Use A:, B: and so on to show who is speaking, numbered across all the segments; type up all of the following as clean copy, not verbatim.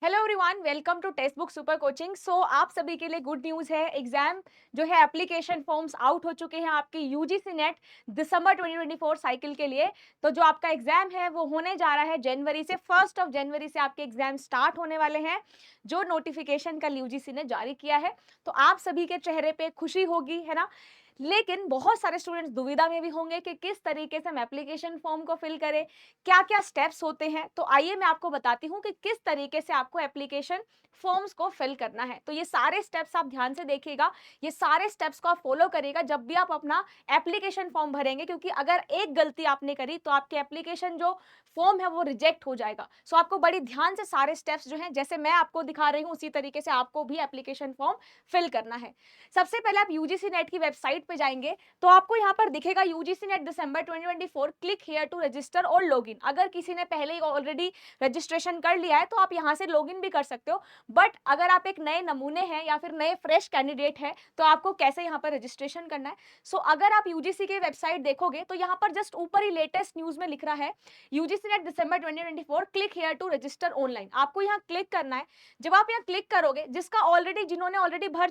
A: Hello everyone, welcome to textbook super coaching. आप सभी के लिए गुड न्यूज़ है। एग्जाम जो है एप्लीकेशन फॉर्म्स आउट हो चुके हैं आपके यूजीसी नेट दिसंबर 2024 साइकिल के लिए। तो जो आपका एग्जाम है वो होने जा रहा है जनवरी से, 1 जनवरी से आपके एग्जाम स्टार्ट होने वाले हैं, जो नोटिफिकेशन कल यूजीसी ने जारी किया है। तो आप सभी के चेहरे पे खुशी होगी, है ना। लेकिन बहुत सारे स्टूडेंट्स दुविधा में भी होंगे कि किस तरीके से हम एप्लीकेशन फॉर्म को फिल करें, क्या क्या स्टेप्स होते हैं। तो आइए मैं आपको बताती हूँ कि किस तरीके से आपको एप्लीकेशन फॉर्म्स को फिल करना है। तो ये सारे स्टेप्स आप ध्यान से देखिएगा, ये सारे स्टेप्स को आप फॉलो करिएगा जब भी आप अपना एप्लीकेशन फॉर्म भरेंगे, क्योंकि अगर एक गलती आपने करी तो आपके एप्लीकेशन जो फॉर्म है वो रिजेक्ट हो जाएगा। आपको बड़ी ध्यान से सारे स्टेप्स जो हैं, जैसे मैं आपको दिखा रही हूँ उसी तरीके से आपको भी एप्लीकेशन फॉर्म फिल करना है। सबसे पहले आप यूजीसी नेट की वेबसाइट पे जाएंगे तो आपको यहाँ पर दिखेगा UGC NET December 2024, click here to register और लॉगिन। अगर किसी ने पहले ही ऑलरेडी रजिस्ट्रेशन कर लिया है तो आप यहाँ से लॉगिन भी कर सकते हो, बट अगर आप एक नए नमूने हैं या फिर नए फ्रेश कैंडिडेट हैं तो आपको कैसे यहाँ पर रजिस्ट्रेशन करना है। अगर आप यूजीसी की वेबसाइट देखोगे तो यहाँ पर जस्ट ऊपर ही लेटेस्ट न्यूज में लिख रहा है UGC NET December 2024, click here to register online. आपको यहाँ क्लिक करना है। जब आप यहाँ क्लिक करोगे, जिन्होंने ऑलरेडी भर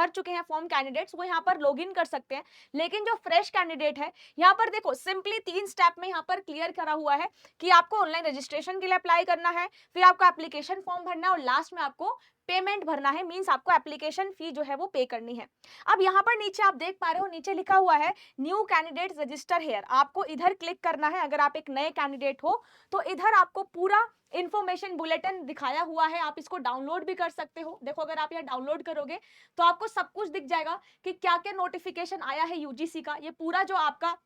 A: चुके हैं फॉर्म कैंडिडेट्स, वो यहाँ पर लॉगिन कर सकते हैं। लेकिन जो फ्रेश कैंडिडेट है, यहाँ पर देखो सिंपली 3 स्टेप में यहाँ पर क्लियर करा हुआ है कि आपको ऑनलाइन रजिस्ट्रेशन के लिए अप्लाई करना है, फिर आपको एप्लीकेशन फॉर्म भरना है और लास्ट में आपको पेमेंट भरना है। मींस आपको एप्लीकेशन फी जो है वो पे करनी है। अब यहाँ पर नीचे आप देख पा रहे हो, नीचे लिखा हुआ है न्यू कैंडिडेट रजिस्टर हेयर। आपको इधर क्लिक करना है। अगर आप एक नए कैंडिडेट हो तो इधर आपको पूरा इंफॉर्मेशन बुलेटिन दिखाया हुआ है, आप इसको डाउनलोड भी कर सकते हो। देखो, अगर आप यहाँ डाउनलोड करोगे तो आपको सब कुछ दिख जाएगा कि क्या क्या नोटिफिकेशन आया है यूजीसी का। ये पूरा जो आपका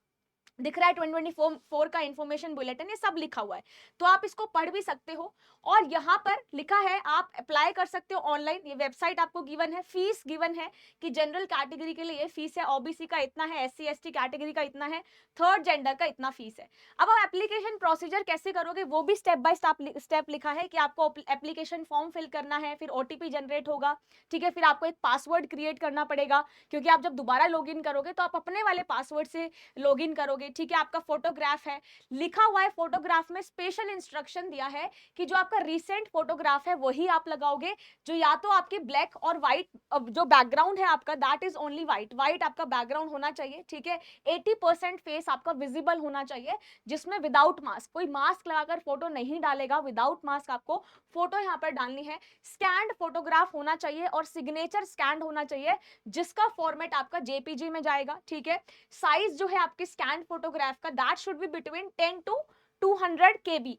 A: दिख रहा है 2024 का इंफॉर्मेशन बुलेटिन, ये सब लिखा हुआ है, तो आप इसको पढ़ भी सकते हो। और यहाँ पर लिखा है आप अप्लाई कर सकते हो ऑनलाइन। ये वेबसाइट आपको गिवन है, फीस गिवन है कि जनरल कैटेगरी के लिए ये फीस है, ओबीसी का इतना है, एससी एसटी कैटेगरी का इतना है, थर्ड जेंडर का इतना फीस है। अब आप एप्लीकेशन प्रोसीजर कैसे करोगे वो भी स्टेप बाय स्टेप लिखा है कि आपको एप्लीकेशन फॉर्म फिल करना है, फिर ओटीपी जनरेट होगा, ठीक है, फिर आपको एक पासवर्ड क्रिएट करना पड़ेगा, क्योंकि आप जब दोबारा लॉग इन करोगे तो आप अपने वाले पासवर्ड से लॉगिन करोगे, ठीक है। आपका फोटोग्राफ है, लिखा हुआ है फोटोग्राफ में स्पेशल इंस्ट्रक्शन दिया है कि जो आपका रिसेंट फोटोग्राफ है वही आप लगाओगे, जो या तो आपके ब्लैक और व्हाइट, जो बैकग्राउंड है आपका that is only white, white आपका बैकग्राउंड होना चाहिए, ठीक है। 80% फेस आपका विजिबल होना चाहिए, जिसमें विदाउट मास्क, कोई मास्क लगाकर फोटो नहीं डालेगा, विदाउट मास्क आपको फोटो यहाँ पर डालनी है। स्कैंड फोटोग्राफ होना चाहिए और सिग्नेचर स्कैंड होना चाहिए, जिसका फॉर्मेट आपका जेपीजी में जाएगा, ठीक है। साइज जो है आपके स्कैन फोटोग्राफ का that should be between 10 to 200 KB,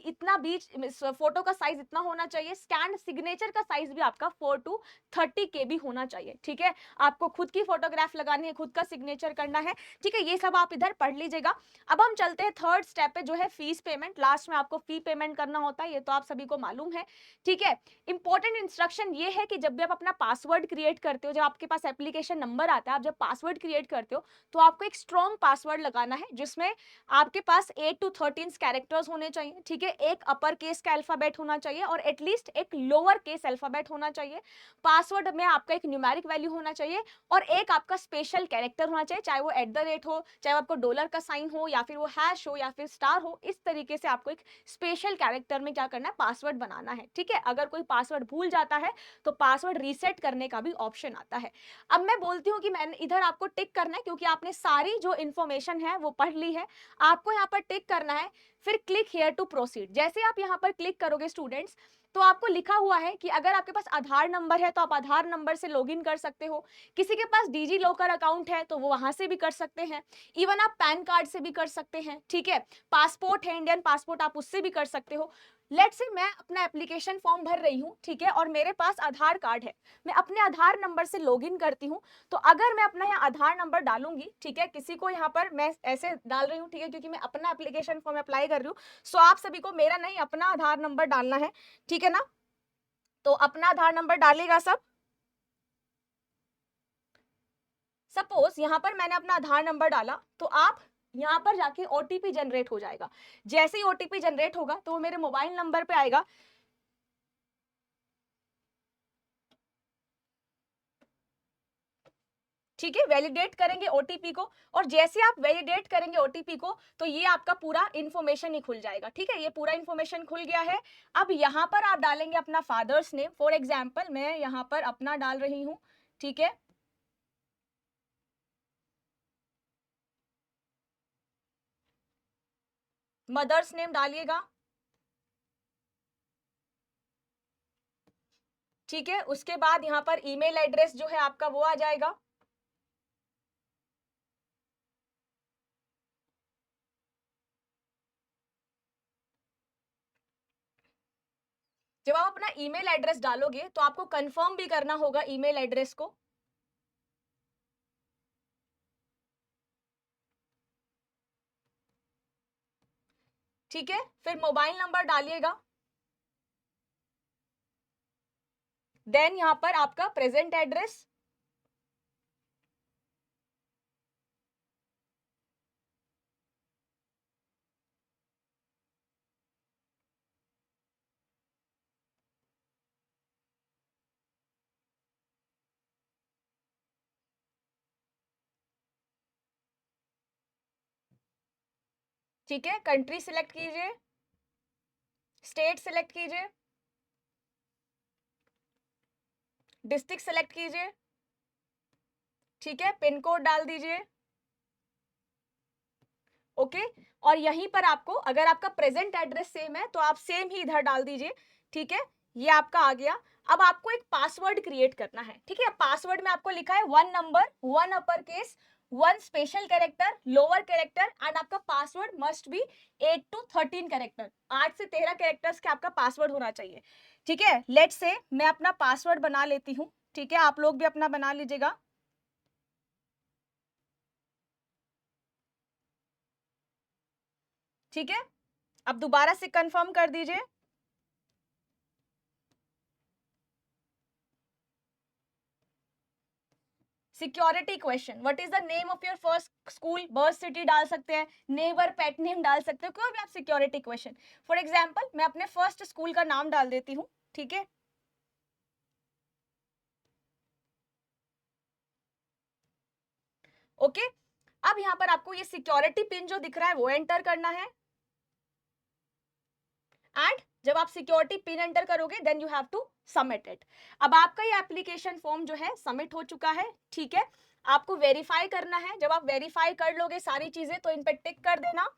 A: इतना बीच फोटो का साइज इतना होना चाहिए। स्कैन सिग्नेचर का साइज भी आपका 4 टू 30 KB होना चाहिए, ठीक है। आपको खुद की फोटोग्राफ लगानी है, खुद का सिग्नेचर करना है, ठीक है। ये सब आप इधर पढ़ लीजिएगा। अब हम चलते हैं थर्ड स्टेप पे, जो है फीस पेमेंट। लास्ट में आपको फी पेमेंट करना होता है, ये तो आप सभी को मालूम है, ठीक है। इंपॉर्टेंट इंस्ट्रक्शन ये है कि जब भी आप अपना पासवर्ड क्रिएट करते हो, जब आपके पास एप्लीकेशन नंबर आता है, आप जब पासवर्ड क्रिएट करते हो तो आपको एक स्ट्रॉन्ग पासवर्ड लगाना है, जिसमें आपके पास 8 टू 13 कैरेक्टर्स होने चाहिए, ठीक है। एक अपर केस का अल्फाबेट होना चाहिए और एटलीस्ट एक लोअर केस अल्फाबेट होना चाहिए। पासवर्ड में आपका एक न्यूमेरिक वैल्यू होना चाहिए और एक आपका स्पेशल कैरेक्टर होना चाहिए, चाहे वो @ हो, चाहे वो आपको डॉलर का साइन हो, या फिर वो हैश हो, या फिर स्टार हो। इस तरीके से आपको एक स्पेशल कैरेक्टर में क्या करना है, पासवर्ड बनाना है, ठीक है। अगर कोई पासवर्ड भूल जाता है तो पासवर्ड रीसेट करने का भी ऑप्शन आता है। अब मैं बोलती हूँ कि मैंने इधर आपको टिक करना है, क्योंकि आपने सारी जो इन्फॉर्मेशन है वो पढ़ ली है। आपको यहाँ पर टिक करना है, फिर क्लिक हियर टू प्रोसीड। जैसे आप यहाँ पर क्लिक करोगे स्टूडेंट्स, तो आपको लिखा हुआ है कि अगर आपके पास आधार नंबर है तो आप आधार नंबर से लॉगिन कर सकते हो, किसी के पास डिजी लॉकर अकाउंट है तो वो वहां से भी कर सकते हैं, इवन आप पैन कार्ड से भी कर सकते हैं, ठीक है। पासपोर्ट है, इंडियन पासपोर्ट, आप उससे भी कर सकते हो। लेट्स से मैं अपना एप्लीकेशन फॉर्म भर रही हूँ, ठीक है, और मेरे पास आधार कार्ड है, मैं अपने आधार नंबर से लॉगिन करती हूँ। तो अगर मैं अपना यहाँ आधार नंबर डालूंगी, ठीक है, किसी को यहाँ पर मैं ऐसे डाल रही हूँ, ठीक है, क्योंकि मैं अपना एप्लीकेशन फॉर्म अप्लाई कर रही हूँ। आप सभी को मेरा नहीं, अपना आधार नंबर डालना है, ठीक है ना। तो अपना आधार नंबर डालेगा सब। सपोज यहाँ पर मैंने अपना आधार नंबर डाला, तो आप यहाँ पर जाके ओटीपी जनरेट हो जाएगा। जैसे ही ओटीपी जनरेट होगा तो वो मेरे मोबाइल नंबर पे आएगा, ठीक है, वैलिडेट करेंगे ओटीपी को, और जैसे आप वैलिडेट करेंगे ओटीपी को तो ये आपका पूरा इंफॉर्मेशन ही खुल जाएगा। ठीक है, ये पूरा इंफॉर्मेशन खुल गया है। अब यहाँ पर आप डालेंगे अपना फादर्स नेम। फॉर एग्जाम्पल मैं यहाँ पर अपना डाल रही हूँ। ठीक है, मदर्स नेम डालिएगा। ठीक है, उसके बाद यहाँ पर ईमेल एड्रेस जो है आपका वो आ जाएगा। जब आप अपना ईमेल एड्रेस डालोगे तो आपको कंफर्म भी करना होगा ईमेल एड्रेस को। ठीक है, फिर मोबाइल नंबर डालिएगा। देन यहाँ पर आपका प्रेजेंट एड्रेस। ठीक है, कंट्री सिलेक्ट कीजिए, स्टेट सिलेक्ट कीजिए, डिस्ट्रिक्ट सेलेक्ट कीजिए। ठीक है, पिन कोड डाल दीजिए। ओके, और यहीं पर आपको, अगर आपका प्रेजेंट एड्रेस सेम है तो आप सेम ही इधर डाल दीजिए। ठीक है, ये आपका आ गया। अब आपको एक पासवर्ड क्रिएट करना है। ठीक है, पासवर्ड में आपको लिखा है 1 number, 1 upper case, 1 special character, lower character, and आपका password must be 8 to 13 character. 8 से 13 कैरेक्टर्स के आपका पासवर्ड होना चाहिए। ठीक है, लेट्स से मैं अपना पासवर्ड बना लेती हूँ। ठीक है, आप लोग भी अपना बना लीजिएगा। ठीक है, अब दोबारा से कंफर्म कर दीजिए। Security question, what is the name of your first school, birth city डाल सकते हैं, नेबर, पेट नेम डाल सकते हो, कोई भी आप सिक्योरिटी क्वेश्चन। फॉर एग्जांपल मैं अपने फर्स्ट स्कूल का नाम डाल देती हूँ। ठीक है, ओके। अब यहाँ पर आपको ये सिक्योरिटी पिन जो दिख रहा है वो एंटर करना है, एंड जब आप सिक्योरिटी पिन एंटर करोगे then you have to submit it. अब आपका ये एप्लीकेशन फॉर्म जो है सबमिट हो चुका है। ठीक है, आपको वेरीफाई करना है। जब आप वेरीफाई कर लोगे सारी चीजें तो इन पे टिक कर देना।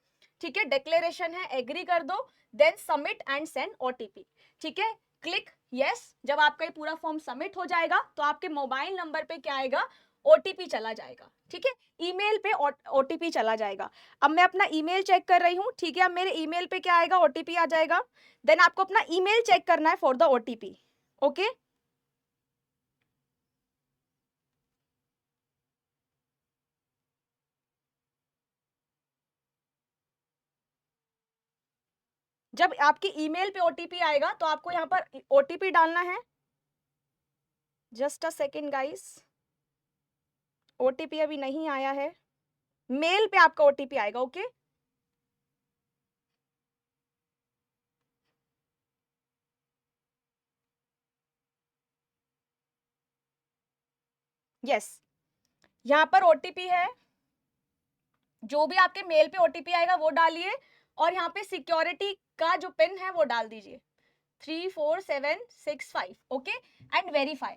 A: ठीक है, डिक्लेरेशन है, एग्री कर दो, then submit and send OTP. ठीक है, क्लिक यस। जब आपका ये पूरा फॉर्म सबमिट हो जाएगा तो आपके मोबाइल नंबर पे क्या आएगा, ओटीपी चला जाएगा। ठीक है, ईमेल पे ओटीपी चला जाएगा। अब मैं अपना ईमेल चेक कर रही हूँ। ठीक है, अब मेरे ईमेल पे क्या आएगा, ओटीपी आ जाएगा। देन आपको अपना ईमेल चेक करना है फॉर द ओटीपी। ओके, जब आपकी ईमेल पे ओटीपी आएगा तो आपको यहाँ पर ओटीपी डालना है। Just a second guys, OTP अभी नहीं आया है। मेल पे आपका ओटीपी आएगा। ओके, यस, यहाँ पर ओटीपी है। जो भी आपके मेल पे ओटीपी आएगा वो डालिए, और यहाँ पे सिक्योरिटी का जो पिन है वो डाल दीजिए, 34765। Okay, and verify.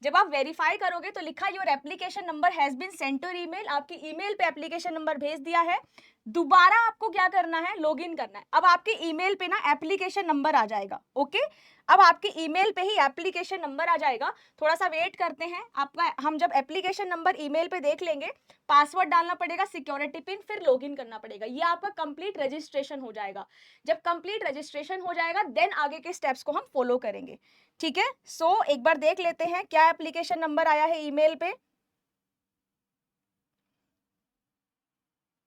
A: जब आप वेरीफाई करोगे तो लिखा your application number has been sent to your email, आपकी ईमेल पे एप्लीकेशन नंबर भेज दिया है। दोबारा आपको क्या करना है, लॉगिन करना है। अब आपके ईमेल पे ना एप्लीकेशन नंबर आ जाएगा। ओके, अब आपके ईमेल पे ही एप्लीकेशन नंबर आ जाएगा। थोड़ा सा वेट करते हैं आपका, हम जब एप्लीकेशन नंबर ईमेल पे देख लेंगे, पासवर्ड डालना पड़ेगा, सिक्योरिटी पिन, फिर लॉगिन करना पड़ेगा। ये आपका कंप्लीट रजिस्ट्रेशन हो जाएगा। जब कंप्लीट रजिस्ट्रेशन हो जाएगा देन आगे के स्टेप्स को हम फॉलो करेंगे। ठीक है, सो एक बार देख लेते हैं क्या एप्लीकेशन नंबर आया है ईमेल पे।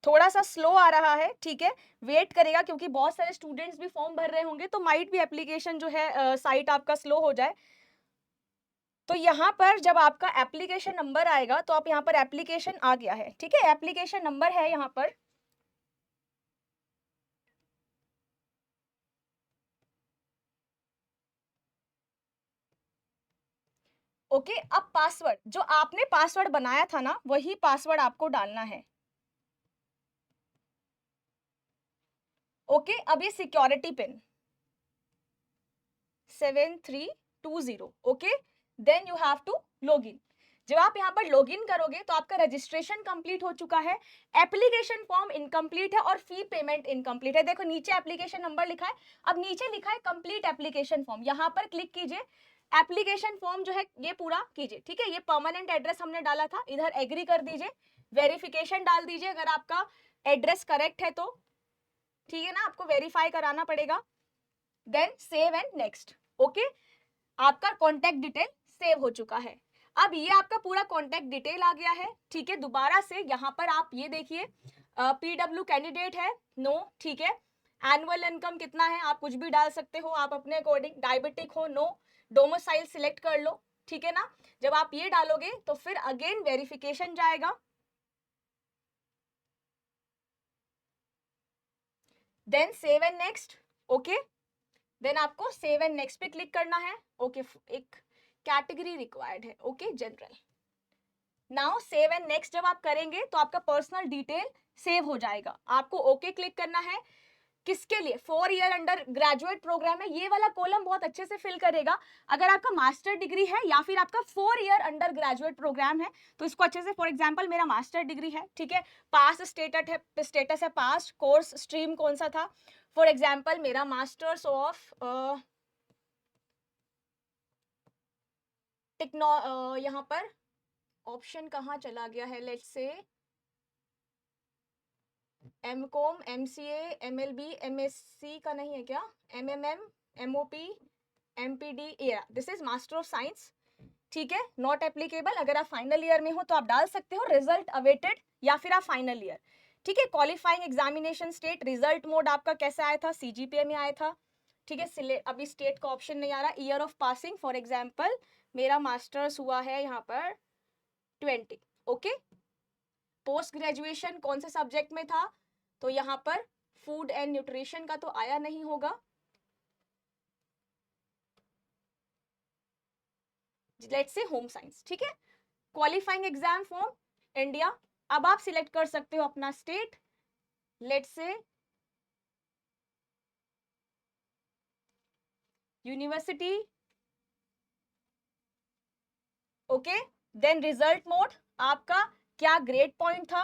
A: थोड़ा सा स्लो आ रहा है। ठीक है, वेट करेगा क्योंकि बहुत सारे स्टूडेंट्स भी फॉर्म भर रहे होंगे, तो माइट भी एप्लीकेशन जो है साइट आपका स्लो हो जाए। तो यहाँ पर जब आपका एप्लीकेशन नंबर आएगा तो आप यहाँ पर एप्लीकेशन आ गया है। ठीक है, एप्लीकेशन नंबर है यहाँ पर। ओके, अब पासवर्ड, जो आपने पासवर्ड बनाया था ना, वही पासवर्ड आपको डालना है। ओके, अब ये security pin 7320, okay, then you have to log in. जब आप यहाँ पर लॉग इन करोगे तो आपका रजिस्ट्रेशन कंप्लीट हो चुका है, एप्लीकेशन फॉर्म इनकम्प्लीट है और फी पेमेंट इनकम्प्लीट है। देखो नीचे एप्लीकेशन नंबर लिखा है, अब नीचे लिखा है कंप्लीट एप्लीकेशन फॉर्म, यहाँ पर क्लिक कीजिए, एप्लीकेशन फॉर्म जो है ये पूरा कीजिए, ठीक है। ये परमानेंट एड्रेस हमने डाला था, इधर एग्री कर दीजिए, वेरिफिकेशन डाल दीजिए अगर आपका एड्रेस करेक्ट है तो, ठीक है ना, आपको वेरीफाई कराना पड़ेगा, then save and next, okay. आपका कॉन्टैक्ट डिटेल सेव हो चुका है। अब ये आपका पूरा कॉन्टैक्ट डिटेल आ गया है, ठीक है। दोबारा से यहाँ पर आप ये देखिए, पीडब्ल्यू कैंडिडेट है, नो, ठीक है। एनुअल इनकम कितना है, आप कुछ भी डाल सकते हो आप अपने अकॉर्डिंग, डायबिटिक हो, नो, डोमिसाइल सिलेक्ट कर लो, ठीक है ना। जब आप ये डालोगे तो फिर अगेन वेरिफिकेशन जाएगा, then save and next, okay, then आपको सेव एंड नेक्स्ट पे क्लिक करना है, ओके। एक कैटेगरी रिक्वायर्ड है, okay, general. Now save and next जब आप करेंगे तो आपका पर्सनल डिटेल सेव हो जाएगा, आपको ओके क्लिक करना है। किसके लिए, 4 ईयर अंडर ग्रेजुएट प्रोग्राम है, ये वाला कॉलम बहुत अच्छे से फिल करेगा। अगर आपका मास्टर डिग्री है या फिर आपका 4 ईयर अंडर ग्रेजुएट प्रोग्राम है तो इसको अच्छे से, फॉर एग्जांपल मेरा मास्टर डिग्री है, ठीक है, पास स्टेटस है पास, कोर्स स्ट्रीम कौन सा था, फॉर एग्जांपल मेरा मास्टर्स ऑफ टेक्नो, यहाँ पर ऑप्शन कहाँ चला गया है, let's say MCom, MCA, MLB, MSc का नहीं है क्या, MMM, MOP, MPD, this is master of science, ठीक है, नॉट एप्लीकेबल। अगर आप फाइनल ईयर में हो तो आप डाल सकते हो रिजल्ट अवेटेड, या फिर आप फाइनल ईयर, ठीक है। Qualifying examination state, result mode आपका कैसे आया था, सीजीपीए में आया था, ठीक है। अभी स्टेट का ऑप्शन नहीं आ रहा, year of passing, for example मेरा मास्टर्स हुआ है यहाँ पर 20, ओके। पोस्ट ग्रेजुएशन कौन से सब्जेक्ट में था, तो यहाँ पर फूड एंड न्यूट्रिशन का तो आया नहीं होगा, लेट्स से होम साइंस, ठीक है। क्वालिफाइंग एग्जाम फॉर्म इंडिया, अब आप सिलेक्ट कर सकते हो अपना state, let's say university, okay, then result mode, आपका क्या ग्रेड पॉइंट था,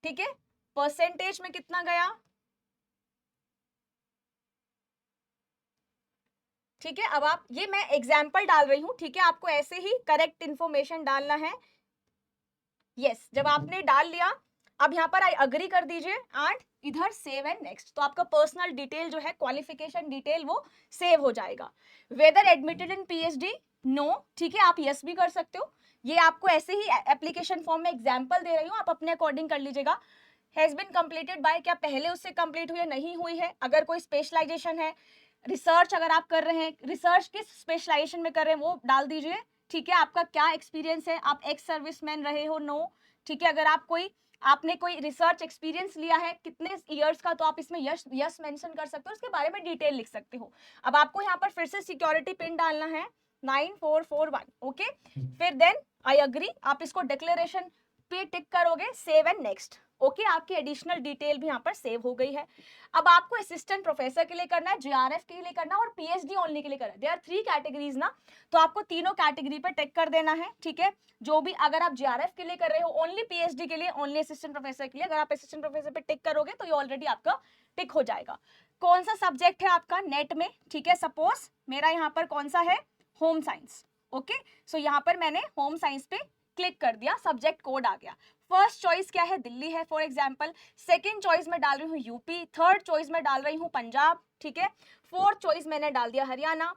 A: ठीक है, परसेंटेज में कितना गया, ठीक है। अब आप, ये मैं एग्जाम्पल डाल रही हूं, ठीक है, आपको ऐसे ही करेक्ट इंफॉर्मेशन डालना है, यस। जब आपने डाल लिया, अब यहाँ पर आई अग्री कर दीजिए एंड इधर सेव एंड नेक्स्ट, तो आपका पर्सनल डिटेल जो है, क्वालिफिकेशन डिटेल, वो सेव हो जाएगा। Whether admitted in PhD, no, ठीक है, आप यस भी कर सकते हो। ये आपको ऐसे ही एप्लीकेशन फॉर्म में एग्जाम्पल दे रही हूँ, आप अपने अकॉर्डिंग कर लीजिएगा। हैज बिन कंप्लीटेड बाय, क्या पहले उससे कंप्लीट हुई है, नहीं हुई है। अगर कोई स्पेशलाइजेशन है, रिसर्च अगर आप कर रहे हैं, रिसर्च किस स्पेशलाइजेशन में कर रहे हैं वो डाल दीजिए, ठीक है। आपका क्या एक्सपीरियंस है, आप एक्स सर्विसमैन रहे हो, नो, ठीक है। अगर आप आपने कोई रिसर्च एक्सपीरियंस लिया है कितने ईयर्स का, तो आप इसमें यस यस मेंशन कर सकते हो, उसके बारे में डिटेल लिख सकते हो। अब आपको यहाँ पर फिर से सिक्योरिटी पिन डालना है 9441, ओके। फिर देन आई अग्री, आप इसको डिक्लेरेशन पे टिक करोगे, सेव एंड नेक्स्ट, ओके। आपकी एडिशनल डिटेल भी यहाँ पर सेव हो गई है। अब आपको असिस्टेंट प्रोफेसर के लिए करना है, जेआरएफ के लिए करना है और पीएचडी ओनली के लिए करना है। देयर आर 3 कैटेगरीज ना, तो आपको तीनों कैटेगरी पर टिक कर देना है, ठीक है। जो भी, अगर आप जेआरएफ के लिए कर रहे हो ओनली, पीएचडी के लिए ओनली, असिस्टेंट प्रोफेसर के लिए अगर आप असिस्टेंट प्रोफेसर पे टिक करोगे तो ये ऑलरेडी आपका टिक हो जाएगा। कौन सा सब्जेक्ट है आपका नेट में, ठीक है। सपोज मेरा यहाँ पर कौन सा है, होम साइंस, ओके। सो यहाँ पर मैंने होम साइंस पे क्लिक कर दिया, सब्जेक्ट कोड आ गया। फर्स्ट चॉइस क्या है, दिल्ली है फॉर एग्जांपल, सेकंड चॉइस में डाल रही हूँ यूपी, थर्ड चॉइस में डाल रही हूँ पंजाब, ठीक है, फोर्थ चॉइस मैंने डाल दिया हरियाणा,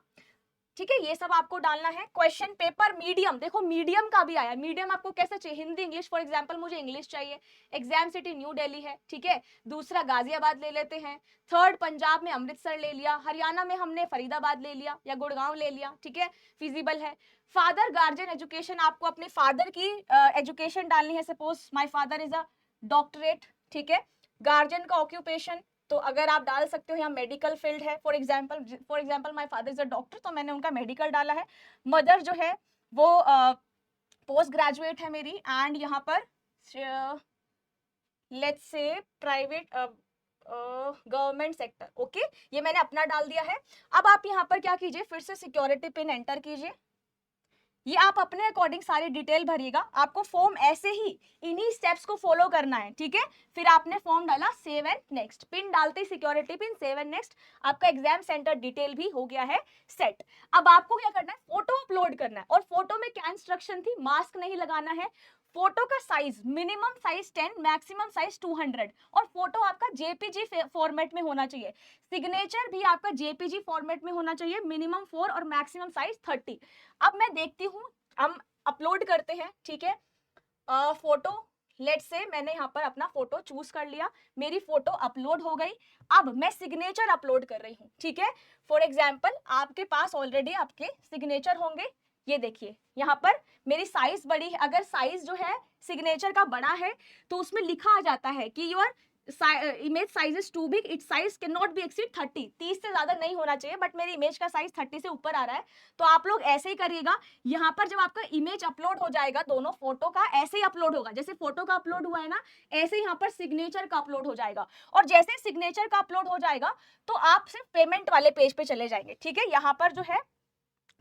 A: ठीक है। ये सब आपको डालना है। क्वेश्चन पेपर मीडियम, देखो मीडियम का भी आया, मीडियम आपको कैसे चाहिए, हिंदी इंग्लिश, फॉर एग्जांपल मुझे इंग्लिश चाहिए, एग्जाम सिटी न्यू दिल्ली है, ठीक है। दूसरा गाजियाबाद ले लेते हैं, थर्ड पंजाब में अमृतसर ले लिया, हरियाणा में हमने फरीदाबाद ले लिया या गुड़गांव ले लिया, ठीक है, फिजिबल है। फादर गार्जियन एजुकेशन, आपको अपने फादर की एजुकेशन डालनी है, suppose my father is a doctorate, ठीक है। गार्जियन का ऑक्यूपेशन, तो अगर आप डाल सकते हो, यहाँ मेडिकल फील्ड है, for example my father is a doctor, तो मैंने उनका मेडिकल डाला है। मदर जो है वो पोस्ट ग्रेजुएट है मेरी, एंड यहाँ पर let's say private government sector, okay, ये मैंने अपना डाल दिया है। अब आप यहाँ पर क्या कीजिए, फिर से सिक्योरिटी पिन एंटर कीजिए। ये आप अपने अकॉर्डिंग सारी डिटेल भरिएगा, आपको फॉर्म ऐसे ही इन्हीं स्टेप्स को फॉलो करना है, ठीक है। फिर आपने फॉर्म डाला, सेव एंड नेक्स्ट, पिन डालते ही security pin, save and next, आपका एग्जाम सेंटर डिटेल भी हो गया है सेट। अब आपको क्या करना है, फोटो अपलोड करना है, और फोटो में क्या इंस्ट्रक्शन थी, मास्क नहीं लगाना है, फोटो का size minimum size 10, maximum size 200, और फोटो आपका जेपीजी फॉर्मेट में होना चाहिए। सिग्नेचर भी आपका जेपीजी फॉर्मेट में होना चाहिए, मिनिमम 4 और मैक्सिमम साइज 30। अब मैं देखती हूँ, हम अपलोड करते हैं, ठीक है। फोटो, लेट्स से मैंने यहाँ पर अपना फोटो चूज कर लिया, मेरी फोटो अपलोड हो गई। अब मैं सिग्नेचर अपलोड कर रही हूँ, ठीक है। फॉर एग्जाम्पल आपके पास ऑलरेडी आपके सिग्नेचर होंगे, ये देखिए यहाँ पर मेरी साइज बड़ी है, अगर साइज जो है सिग्नेचर का बड़ा है तो उसमें लिखा आ जाता है कि your image size is too big, its size can not be exceed 30, 30 से ज्यादा नहीं होना चाहिए, बट मेरी इमेज का साइज 30 से ऊपर आ रहा है। तो आप लोग ऐसे ही करिएगा, यहाँ पर जब आपका इमेज अपलोड हो जाएगा, दोनों फोटो का ऐसे ही अपलोड होगा, जैसे फोटो का अपलोड हुआ है ना, ऐसे ही यहाँ पर सिग्नेचर का अपलोड हो जाएगा। और जैसे सिग्नेचर का अपलोड हो जाएगा तो आप सिर्फ पेमेंट वाले पेज पे चले जाएंगे, ठीक है। यहाँ पर जो है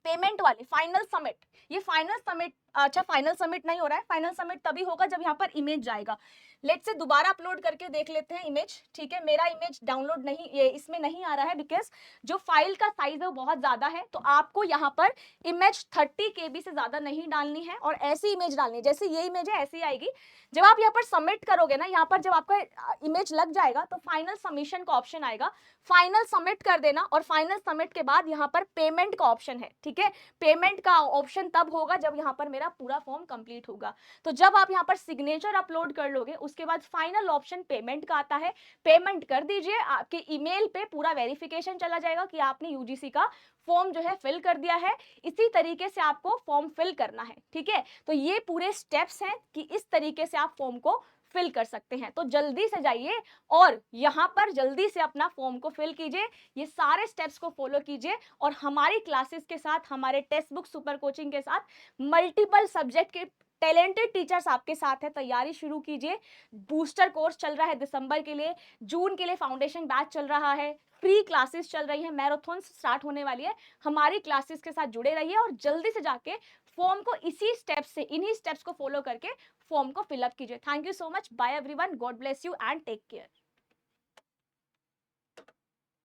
A: पेमेंट वाले फाइनल सबमिट, ये फाइनल सबमिट, अच्छा फाइनल सबमिट नहीं हो रहा है, फाइनल सबमिट तभी होगा जब यहाँ पर इमेज जाएगा। लेट्स से दोबारा अपलोड करके देख लेते हैं इमेज, ठीक है। मेरा इमेज डाउनलोड नहीं, ये इसमें नहीं आ रहा है, बिकॉज जो फाइल का साइज है वो बहुत ज्यादा है। तो आपको यहाँ पर इमेज 30 KB से ज्यादा नहीं डालनी है, और ऐसी इमेज डालनी है, जैसे ये इमेज है ऐसी आएगी। जब आप यहाँ पर सबमिट करोगे ना, यहाँ पर जब आपका इमेज लग जाएगा तो फाइनल सबमिशन का ऑप्शन आएगा, फाइनल सबमिट कर देना, और फाइनल सबमिट के बाद यहाँ पर पेमेंट का ऑप्शन है, ठीक है। पेमेंट का ऑप्शन तब होगा जब यहाँ पर मेरा पूरा फॉर्म कंप्लीट होगा। तो जब आप यहाँ पर सिग्नेचर अपलोड कर लोगे, उसके बाद फाइनल ऑप्शन पेमेंट का आता है, पेमेंट कर दीजिए, आपके ईमेल पे पूरा वेरिफिकेशन चला जाएगा कि आपने यूजीसी का फॉर्म जो है फिल कर दिया है। इसी तरीके से आपको फॉर्म फिल करना है, ठीक है। तो ये पूरे स्टेप्स हैं कि इस तरीके से आप फॉर्म को फिल कर सकते हैं। तो जल्दी से जाइए और यहाँ पर जल्दी से अपना फॉर्म को फिल कीजिए, ये सारे स्टेप्स को फॉलो कीजिए, और हमारी क्लासेस के साथ, हमारे टेक्स्ट बुक सुपर कोचिंग के साथ मल्टीपल सब्जेक्ट के टैलेंटेड टीचर्स आपके साथ है, तैयारी शुरू कीजिए। बूस्टर कोर्स चल रहा है दिसंबर के लिए, जून के लिए फाउंडेशन बैच चल रहा है, फ्री क्लासेस चल रही है, मैराथन स्टार्ट होने वाली है। हमारी क्लासेस के साथ जुड़े रहिए और जल्दी से जाके फॉर्म को इसी स्टेप्स से, इन्हीं स्टेप्स को फॉलो करके फॉर्म को फिलअप कीजिए। Thank you so much, bye everyone, God bless you and take care.